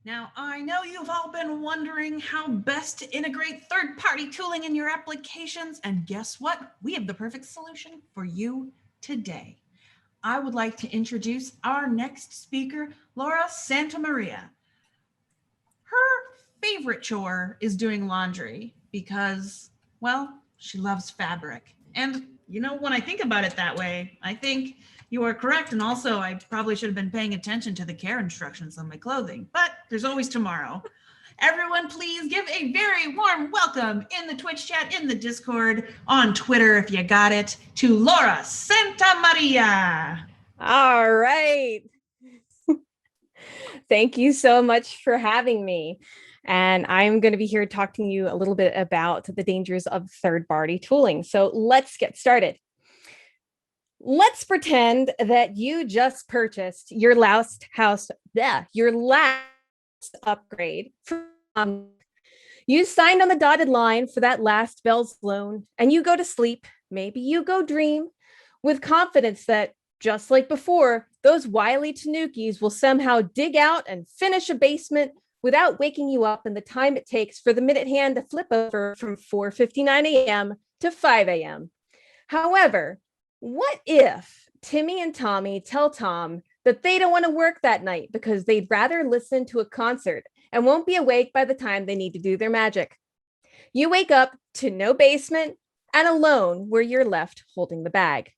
Now, I know you've all been wondering how best to integrate third party tooling in your applications, and guess what? We have the perfect solution for you today. I would like to introduce our next speaker, Laura Santamaria. Her favorite chore is doing laundry because, well, she loves fabric. And, when I think about it that way, I think you are correct. And also, I probably should have been paying attention to the care instructions on my clothing. But there's always tomorrow. Everyone, please give a very warm welcome in the Twitch chat, in the Discord, on Twitter if you got it, to Laura Santa Maria. All right. Thank you so much for having me. And I'm going to be here talking to you a little bit about the dangers of third-party tooling. So let's get started. Let's pretend that you just purchased your last upgrade from you signed on the dotted line for that last Bell's loan, and you go to sleep, maybe you go dream, with confidence that, just like before, those wily Tanukis will somehow dig out and finish a basement without waking you up in the time it takes for the minute hand to flip over from 4:59 a.m. to 5 a.m. However, what if Timmy and Tommy tell Tom that they don't want to work that night because they'd rather listen to a concert and won't be awake by the time they need to do their magic? You wake up to no basement and alone where you're left holding the bag.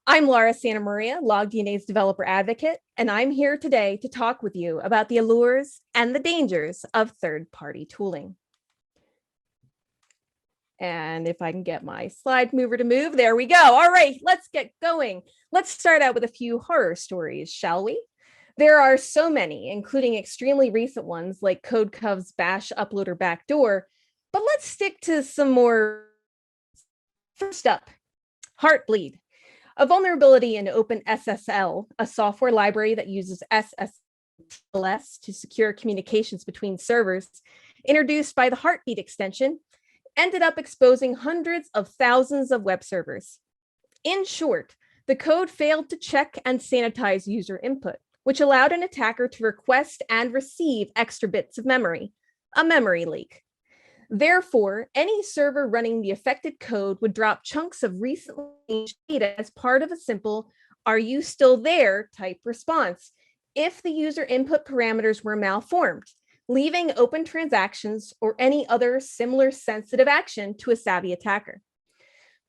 I'm Laura Santamaria, LogDNA's developer advocate, and I'm here today to talk with you about the allures and the dangers of third-party tooling. And if I can get my slide mover to move, there we go. All right, let's get going. Let's start out with a few horror stories, shall we? There are so many, including extremely recent ones like CodeCov's bash uploader backdoor, but let's stick to some more. First up, Heartbleed. A vulnerability in OpenSSL, a software library that uses SSLs to secure communications between servers, introduced by the Heartbeat extension, ended up exposing hundreds of thousands of web servers. In short, the code failed to check and sanitize user input, which allowed an attacker to request and receive extra bits of memory, a memory leak. Therefore, any server running the affected code would drop chunks of recently changed data as part of a simple "are you still there" type response if the user input parameters were malformed, leaving open transactions or any other similar sensitive action to a savvy attacker.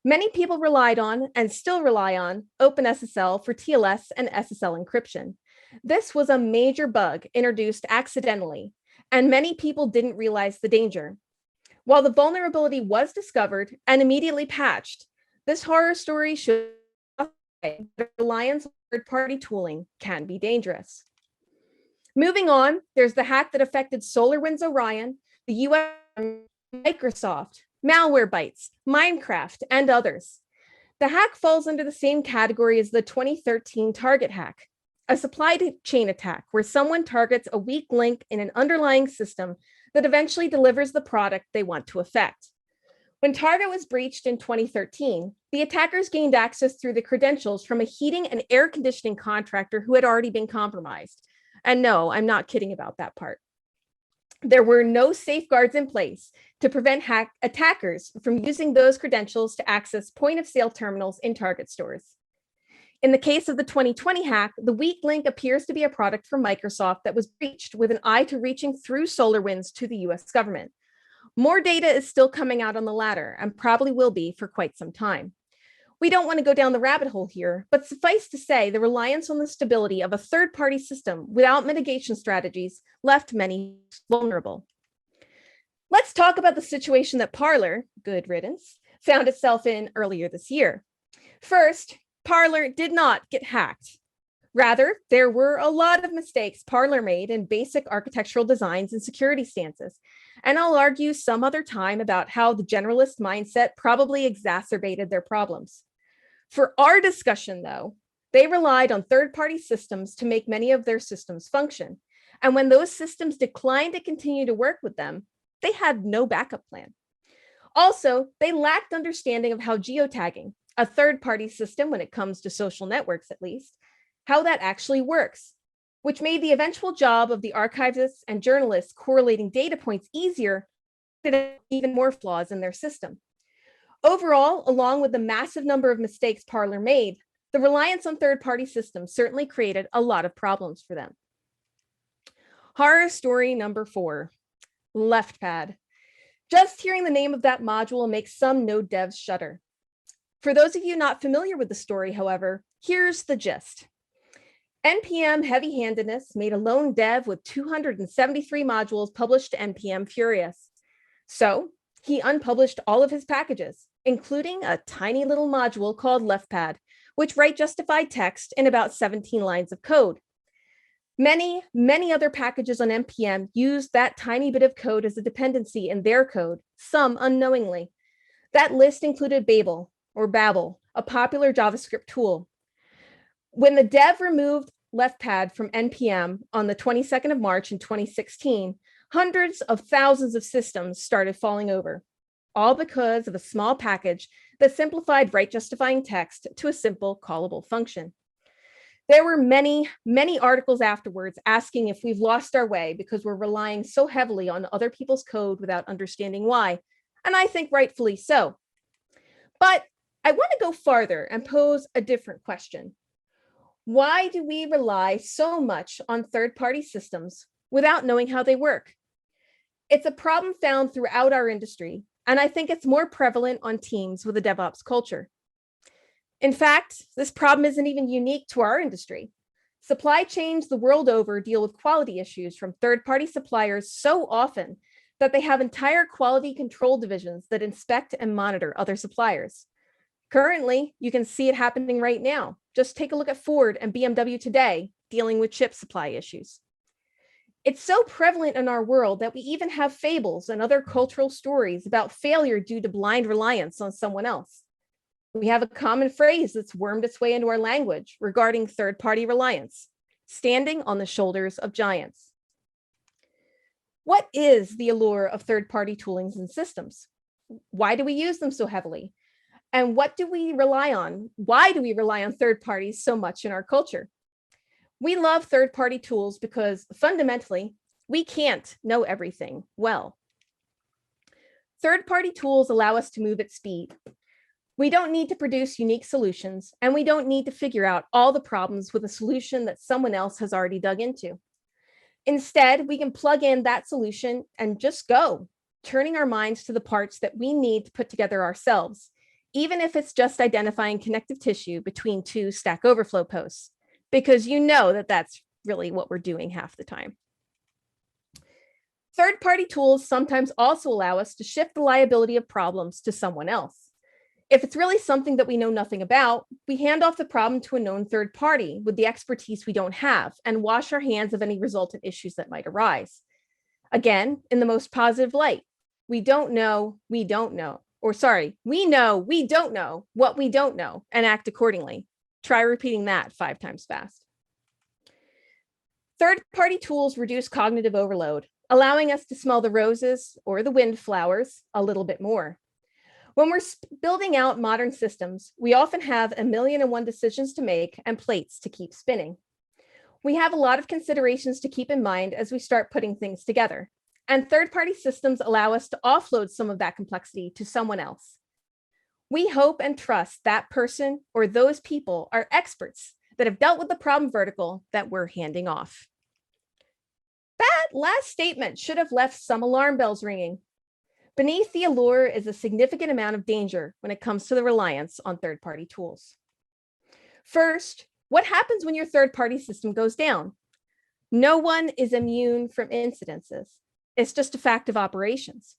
Many people relied on and still rely on OpenSSL for TLS and SSL encryption. This was a major bug introduced accidentally, and many people didn't realize the danger. While the vulnerability was discovered and immediately patched, this horror story shows that reliance on third-party tooling can be dangerous. Moving on, there's the hack that affected SolarWinds Orion, the US, Microsoft, Malwarebytes, Minecraft, and others. The hack falls under the same category as the 2013 Target hack, a supply chain attack where someone targets a weak link in an underlying system that eventually delivers the product they want to affect. When Target was breached in 2013, the attackers gained access through the credentials from a heating and air conditioning contractor who had already been compromised. And no, I'm not kidding about that part. There were no safeguards in place to prevent attackers from using those credentials to access point-of-sale terminals in Target stores. In the case of the 2020 hack, the weak link appears to be a product from Microsoft that was breached with an eye to reaching through SolarWinds to the US government. More data is still coming out on the latter and probably will be for quite some time. We don't want to go down the rabbit hole here, but suffice to say, the reliance on the stability of a third-party system without mitigation strategies left many vulnerable. Let's talk about the situation that Parler, good riddance, found itself in earlier this year. First, Parler did not get hacked. Rather, there were a lot of mistakes Parler made in basic architectural designs and security stances. And I'll argue some other time about how the generalist mindset probably exacerbated their problems. For our discussion, though, they relied on third-party systems to make many of their systems function. And when those systems declined to continue to work with them, they had no backup plan. Also, they lacked understanding of how geotagging, a third-party system when it comes to social networks at least, how that actually works. which made the eventual job of the archivists and journalists correlating data points easier, but even more flaws in their system. Overall, along with the massive number of mistakes Parler made, the reliance on third-party systems certainly created a lot of problems for them. Horror story number 4, LeftPad. Just hearing the name of that module makes some node devs shudder. For those of you not familiar with the story, however, here's the gist. NPM heavy-handedness made a lone dev with 273 modules published to NPM furious. So he unpublished all of his packages, including a tiny little module called LeftPad, which write justified text in about 17 lines of code. Many other packages on NPM used that tiny bit of code as a dependency in their code, some unknowingly. That list included Babel, a popular JavaScript tool. When the dev removed LeftPad from NPM on the 22nd of March in 2016, hundreds of thousands of systems started falling over, all because of a small package that simplified write justifying text to a simple callable function. There were many articles afterwards asking if we've lost our way because we're relying so heavily on other people's code without understanding why, and I think rightfully so. But I want to go farther and pose a different question. Why do we rely so much on third-party systems without knowing how they work? It's a problem found throughout our industry, and I think it's more prevalent on teams with a DevOps culture. In fact, this problem isn't even unique to our industry. Supply chains the world over deal with quality issues from third-party suppliers so often that they have entire quality control divisions that inspect and monitor other suppliers. Currently, you can see it happening right now. Just take a look at Ford and BMW today, dealing with chip supply issues. It's so prevalent in our world that we even have fables and other cultural stories about failure due to blind reliance on someone else. We have a common phrase that's wormed its way into our language regarding third-party reliance, standing on the shoulders of giants. What is the allure of third-party toolings and systems? Why do we use them so heavily? And what do we rely on? Why do we rely on third parties so much in our culture? We love third-party tools because fundamentally, we can't know everything well. Third-party tools allow us to move at speed. We don't need to produce unique solutions, and we don't need to figure out all the problems with a solution that someone else has already dug into. Instead, we can plug in that solution and just go, turning our minds to the parts that we need to put together ourselves, even if it's just identifying connective tissue between 2 Stack Overflow posts, because you know that that's really what we're doing half the time. Third-party tools sometimes also allow us to shift the liability of problems to someone else. If it's really something that we know nothing about, we hand off the problem to a known third party with the expertise we don't have and wash our hands of any resultant issues that might arise. Again, in the most positive light, we know we don't know what we don't know and act accordingly. Try repeating that 5 times fast. Third-party tools reduce cognitive overload, allowing us to smell the roses or the windflowers a little bit more. When we're building out modern systems, we often have 1,000,001 decisions to make and plates to keep spinning. We have a lot of considerations to keep in mind as we start putting things together, and third-party systems allow us to offload some of that complexity to someone else. We hope and trust that person or those people are experts that have dealt with the problem vertical that we're handing off. That last statement should have left some alarm bells ringing. Beneath the allure is a significant amount of danger when it comes to the reliance on third-party tools. First, what happens when your third-party system goes down? No one is immune from incidences. It's just a fact of operations.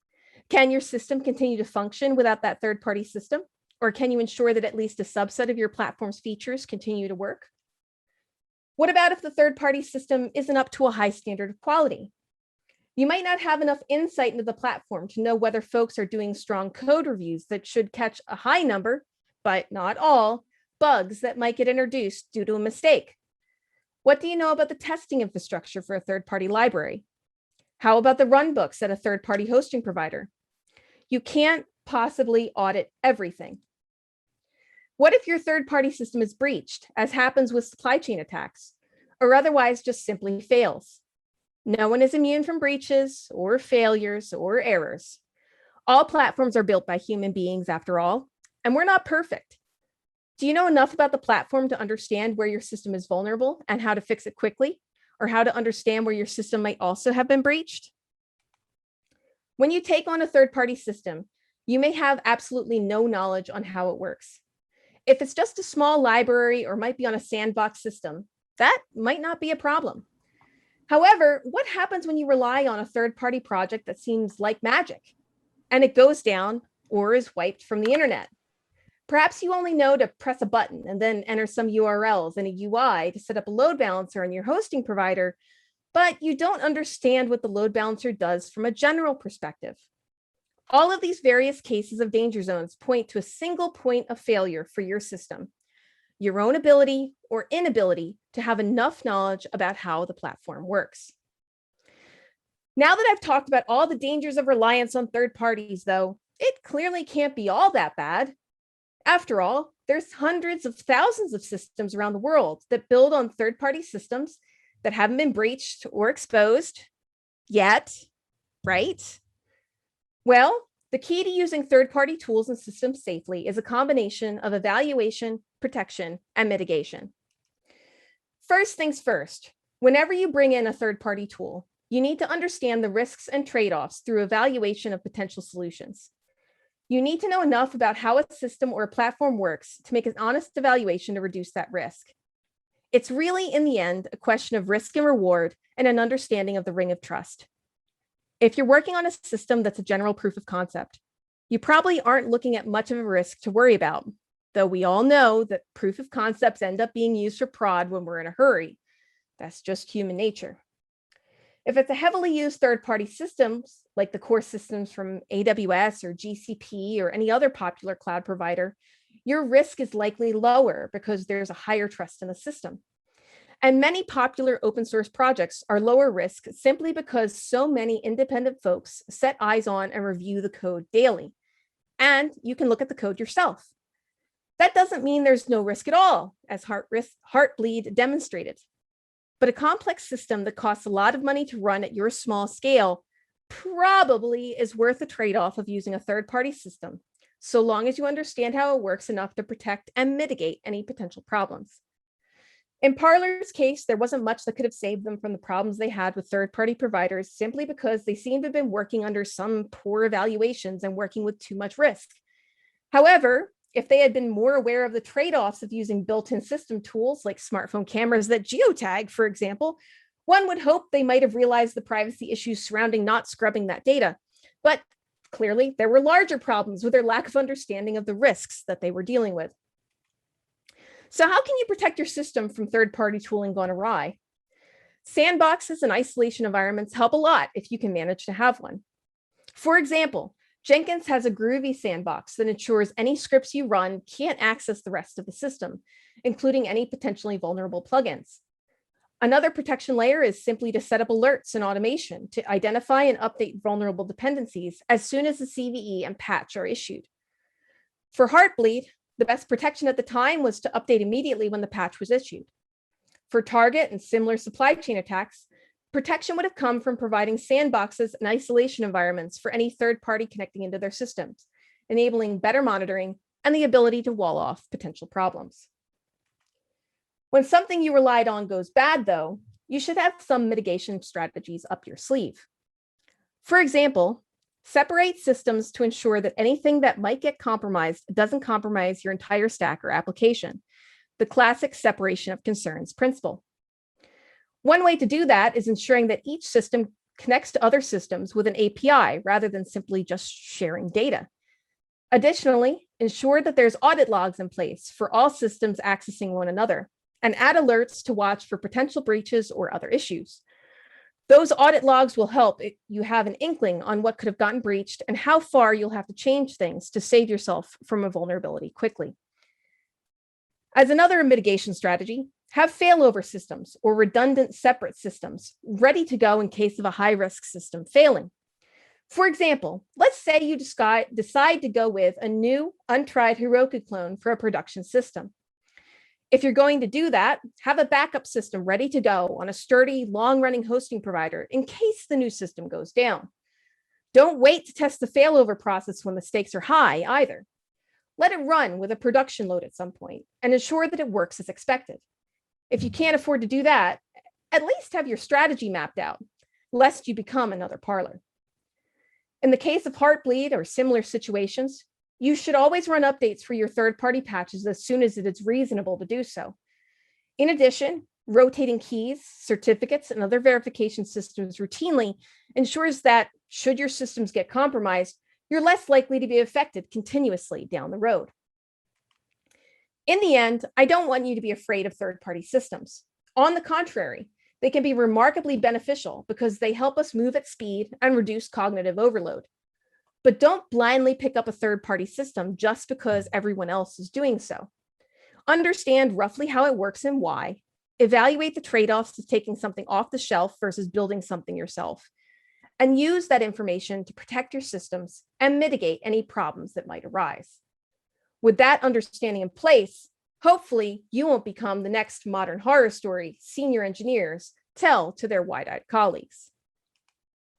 Can your system continue to function without that third-party system? Or can you ensure that at least a subset of your platform's features continue to work? What about if the third-party system isn't up to a high standard of quality? You might not have enough insight into the platform to know whether folks are doing strong code reviews that should catch a high number, but not all, bugs that might get introduced due to a mistake. What do you know about the testing infrastructure for a third-party library? How about the runbooks at a third-party hosting provider? You can't possibly audit everything. What if your third-party system is breached, as happens with supply chain attacks? or otherwise just simply fails. No one is immune from breaches or failures or errors. All platforms are built by human beings after all, and we're not perfect. Do you know enough about the platform to understand where your system is vulnerable and how to fix it quickly, or how to understand where your system might also have been breached? When you take on a third-party system, you may have absolutely no knowledge on how it works. If it's just a small library or might be on a sandbox system, that might not be a problem. However, what happens when you rely on a third-party project that seems like magic and it goes down or is wiped from the internet? Perhaps you only know to press a button and then enter some URLs and a UI to set up a load balancer on your hosting provider, but you don't understand what the load balancer does from a general perspective. All of these various cases of danger zones point to a single point of failure for your system: your own ability or inability to have enough knowledge about how the platform works. Now that I've talked about all the dangers of reliance on third parties, though, it clearly can't be all that bad. After all, there's hundreds of thousands of systems around the world that build on third-party systems that haven't been breached or exposed yet, right? Well, the key to using third-party tools and systems safely is a combination of evaluation, protection, and mitigation. First things first, whenever you bring in a third-party tool, you need to understand the risks and trade-offs through evaluation of potential solutions. You need to know enough about how a system or a platform works to make an honest evaluation to reduce that risk. It's really, in the end, a question of risk and reward and an understanding of the ring of trust. If you're working on a system that's a general proof of concept, you probably aren't looking at much of a risk to worry about, though we all know that proof of concepts end up being used for prod when we're in a hurry. That's just human nature. If it's a heavily used third-party systems, like the core systems from AWS or GCP or any other popular cloud provider, your risk is likely lower because there's a higher trust in the system. And many popular open source projects are lower risk simply because so many independent folks set eyes on and review the code daily. And you can look at the code yourself. That doesn't mean there's no risk at all, as Heartbleed demonstrated. But a complex system that costs a lot of money to run at your small scale probably is worth the trade-off of using a third-party system, so long as you understand how it works enough to protect and mitigate any potential problems. In Parler's case, there wasn't much that could have saved them from the problems they had with third-party providers simply because they seemed to have been working under some poor evaluations and working with too much risk. However, if they had been more aware of the trade-offs of using built-in system tools like smartphone cameras that geotag, for example, one would hope they might have realized the privacy issues surrounding not scrubbing that data. But clearly, there were larger problems with their lack of understanding of the risks that they were dealing with. So how can you protect your system from third-party tooling gone awry? Sandboxes and isolation environments help a lot if you can manage to have one. For example, Jenkins has a groovy sandbox that ensures any scripts you run can't access the rest of the system, including any potentially vulnerable plugins. Another protection layer is simply to set up alerts and automation to identify and update vulnerable dependencies as soon as the CVE and patch are issued. For Heartbleed, the best protection at the time was to update immediately when the patch was issued. For Target and similar supply chain attacks, protection would have come from providing sandboxes and isolation environments for any third party connecting into their systems, enabling better monitoring and the ability to wall off potential problems. When something you relied on goes bad, though, you should have some mitigation strategies up your sleeve. For example, separate systems to ensure that anything that might get compromised doesn't compromise your entire stack or application, the classic separation of concerns principle. One way to do that is ensuring that each system connects to other systems with an API rather than simply just sharing data. Additionally, ensure that there's audit logs in place for all systems accessing one another, and add alerts to watch for potential breaches or other issues. Those audit logs will help you have an inkling on what could have gotten breached and how far you'll have to change things to save yourself from a vulnerability quickly. As another mitigation strategy, have failover systems or redundant separate systems ready to go in case of a high-risk system failing. For example, let's say you decide to go with a new, untried Heroku clone for a production system. If you're going to do that, have a backup system ready to go on a sturdy, long-running hosting provider in case the new system goes down. Don't wait to test the failover process when the stakes are high either. Let it run with a production load at some point and ensure that it works as expected. If you can't afford to do that, at least have your strategy mapped out, lest you become another Parler. In the case of Heartbleed or similar situations, you should always run updates for your third-party patches as soon as it is reasonable to do so. In addition, rotating keys, certificates, and other verification systems routinely ensures that should your systems get compromised, you're less likely to be affected continuously down the road. In the end, I don't want you to be afraid of third-party systems. On the contrary, they can be remarkably beneficial because they help us move at speed and reduce cognitive overload. But don't blindly pick up a third-party system just because everyone else is doing so. Understand roughly how it works and why. Evaluate the trade-offs of taking something off the shelf versus building something yourself. And use that information to protect your systems and mitigate any problems that might arise. With that understanding in place, hopefully you won't become the next modern horror story senior engineers tell to their wide-eyed colleagues.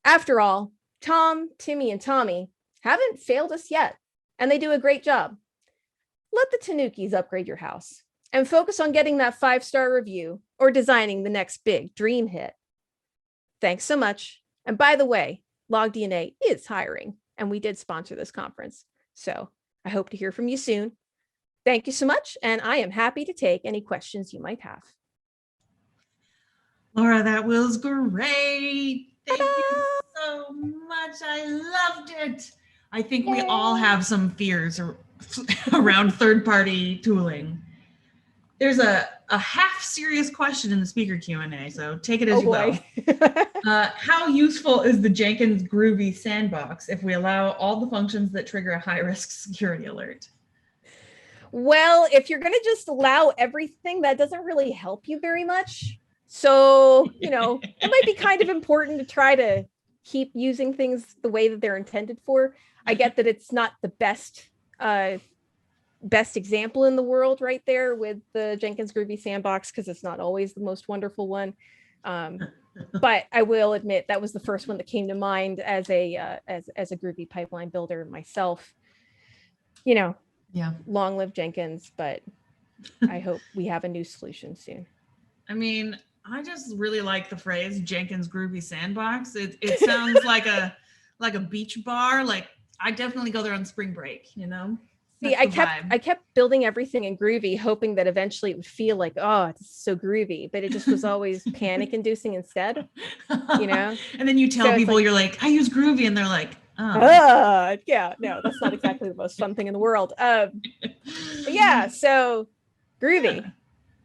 After all, Tom, Timmy, and Tommy haven't failed us yet, and they do a great job. Let the Tanukis upgrade your house and focus on getting that 5-star review or designing the next big dream hit. Thanks so much. And by the way, LogDNA is hiring, and we did sponsor this conference. So I hope to hear from you soon. Thank you so much, and I am happy to take any questions you might have. Laura, that was great. Thank you so much. I loved it. I think we all have some fears around third-party tooling. There's a half serious question in the speaker Q&A, so take it as you will. How useful is the Jenkins Groovy sandbox if we allow all the functions that trigger a high-risk security alert? Well, if you're going to just allow everything, that doesn't really help you very much. So, it might be kind of important to try to keep using things the way that they're intended for. I get that it's not the best example in the world right there with the Jenkins Groovy sandbox, because it's not always the most wonderful one. But I will admit that was the first one that came to mind as a Groovy pipeline builder myself. Long live Jenkins, but I hope we have a new solution soon. I mean, I just really like the phrase Jenkins Groovy sandbox. It sounds like a beach bar. Like, I definitely go there on spring break, See, I kept building everything in Groovy, hoping that eventually it would feel like, oh, it's so groovy, but it just was always panic inducing instead, And then you tell people you're like, I use Groovy, and they're like, oh. Yeah, no, that's not exactly the most fun thing in the world. So Groovy.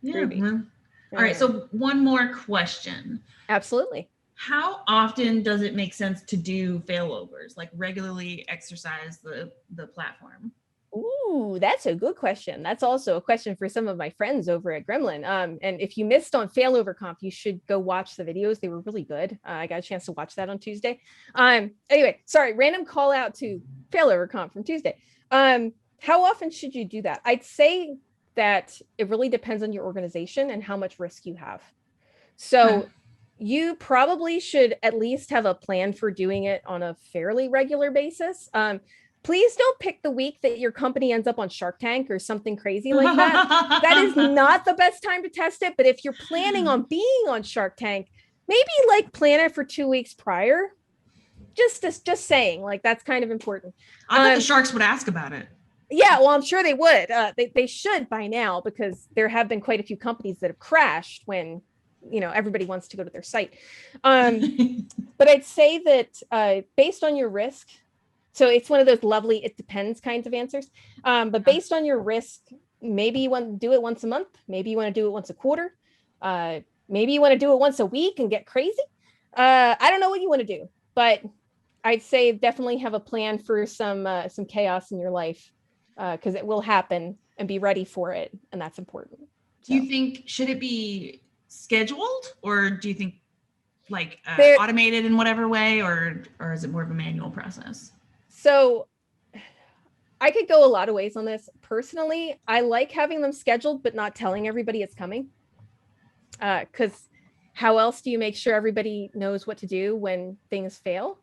Yeah. Groovy. All right, so one more question. Absolutely. How often does it make sense to do failovers, like regularly exercise the platform? Ooh, that's a good question. That's also a question for some of my friends over at Gremlin. And if you missed on Failover Conf, you should go watch the videos. They were really good. I got a chance to watch that on Tuesday. Anyway, sorry, random call out to Failover Conf from Tuesday. How often should you do that? I'd say that it really depends on your organization and how much risk you have. So you probably should at least have a plan for doing it on a fairly regular basis. Please don't pick the week that your company ends up on Shark Tank or something crazy like that. That is not the best time to test it. But if you're planning on being on Shark Tank, maybe plan it for 2 weeks prior. Just saying, that's kind of important. I thought the sharks would ask about it. Yeah, well, I'm sure they would. They should by now, because there have been quite a few companies that have crashed when everybody wants to go to their site. But I'd say that based on your risk. So it's one of those lovely, it depends kinds of answers. But based on your risk, maybe you want to do it once a month. Maybe you want to do it once a quarter. Maybe you want to do it once a week and get crazy. I don't know what you want to do, but I'd say definitely have a plan for some chaos in your life, because it will happen, and be ready for it. And that's important. Do you think, should it be scheduled, or do you think automated in whatever way, or is it more of a manual process? So I could go a lot of ways on this. Personally, I like having them scheduled, but not telling everybody it's coming. Because how else do you make sure everybody knows what to do when things fail?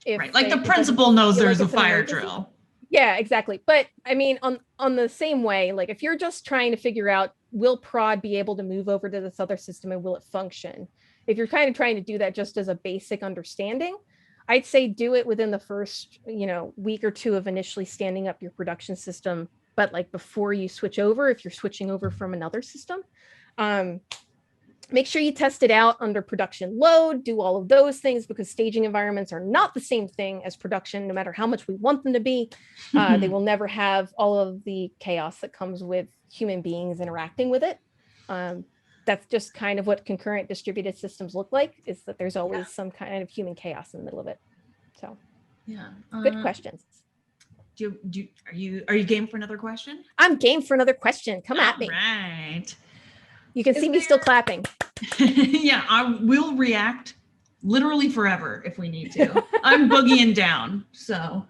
If right, like the principal knows there's a fire drill. Yeah, exactly. But I mean, on the same way, like if you're just trying to figure out, will prod be able to move over to this other system and will it function? If you're kind of trying to do that just as a basic understanding, I'd say do it within the first, week or two of initially standing up your production system. But like before you switch over, if you're switching over from another system, make sure you test it out under production load, do all of those things, because staging environments are not the same thing as production, no matter how much we want them to be. They will never have all of the chaos that comes with human beings interacting with it. That's just kind of what concurrent distributed systems look like, is that there's always some kind of human chaos in the middle of it. So yeah, good questions. Are you game for another question? I'm game for another question. Come at me. Right. You can see me still clapping. Yeah, I will react literally forever if we need to. I'm boogieing down. So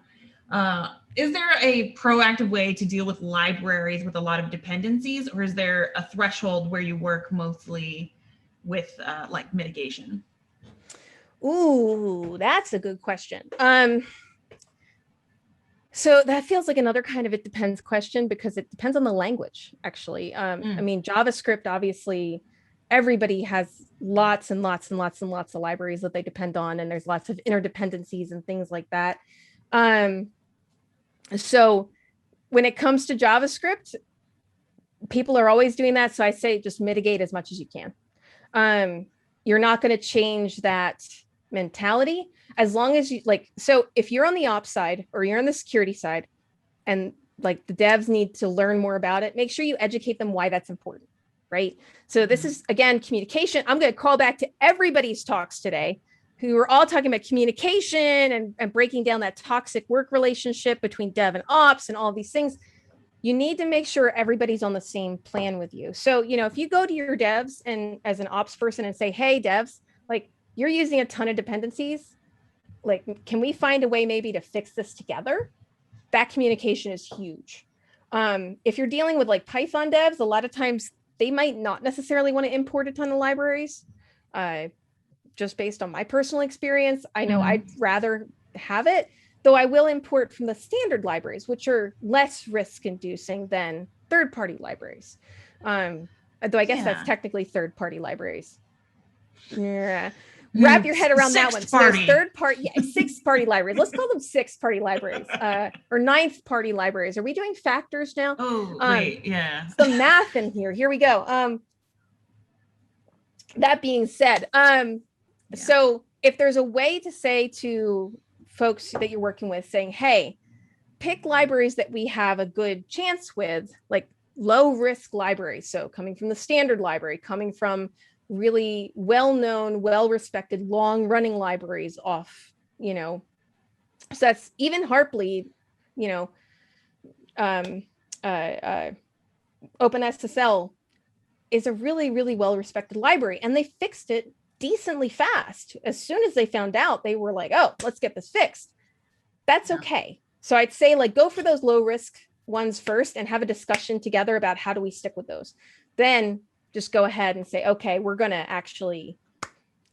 is there a proactive way to deal with libraries with a lot of dependencies, or is there a threshold where you work mostly with like mitigation? Ooh, that's a good question. So that feels like another kind of it depends question, because it depends on the language, actually. I mean, JavaScript, obviously, everybody has lots and lots and lots and lots of libraries that they depend on, and there's lots of interdependencies and things like that. So when it comes to JavaScript, people are always doing that. So I say just mitigate as much as you can. You're not going to change that mentality as long as you so if you're on the ops side or you're on the security side and like the devs need to learn more about it, make sure you educate them why that's important, right? So this is, again, communication. I'm going to call back to everybody's talks today, who are all talking about communication and breaking down that toxic work relationship between dev and ops and all these things. You need to make sure everybody's on the same plan with you. So, if you go to your devs and as an ops person and say, hey, devs, like you're using a ton of dependencies, like, can we find a way maybe to fix this together? That communication is huge. If you're dealing with like Python devs, a lot of times they might not necessarily want to import a ton of libraries. Just based on my personal experience, I know I'd rather have it, though I will import from the standard libraries, which are less risk inducing than third-party libraries. Though I guess that's technically third-party libraries. Yeah. Wrap your head around that one. So there's third-party, sixth-party libraries. Let's call them sixth-party libraries or ninth-party libraries. Are we doing factors now? Oh, wait, yeah. Some math in here. Here we go. That being said, so if there's a way to say to folks that you're working with, saying, hey, pick libraries that we have a good chance with, like low-risk libraries. So coming from the standard library, coming from really well-known, well-respected, long-running libraries off, so that's even Heartbleed, OpenSSL is a really, really well-respected library, and they fixed it decently fast. As soon as they found out, they were like, oh, let's get this fixed. That's okay. So I'd say like go for those low-risk ones first and have a discussion together about how do we stick with those. Then just go ahead and say, okay, we're going to actually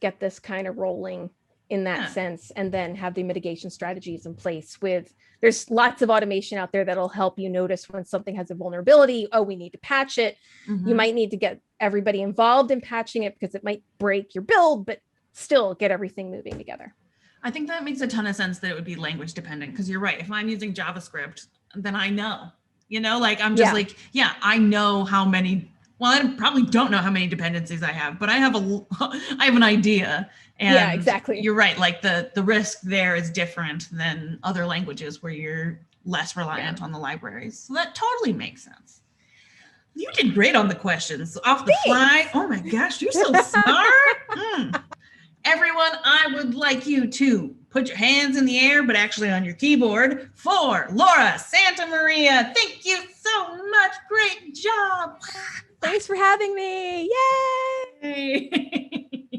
get this kind of rolling in that sense, and then have the mitigation strategies in place. There's lots of automation out there that'll help you notice when something has a vulnerability. Oh, we need to patch it. You might need to get everybody involved in patching it because it might break your build, but still get everything moving together. I think that makes a ton of sense that it would be language dependent, because you're right. If I'm using JavaScript, then I know, I'm just I know how many. Well, I probably don't know how many dependencies I have, but I have an idea. And exactly. You're right. Like the risk there is different than other languages where you're less reliant on the libraries. So that totally makes sense. You did great on the questions off the fly. Oh my gosh, you're so smart. Everyone, I would like you to put your hands in the air, but actually on your keyboard, for Laura Santa Maria. Thank you so much. Great job. Thanks for having me. Yay!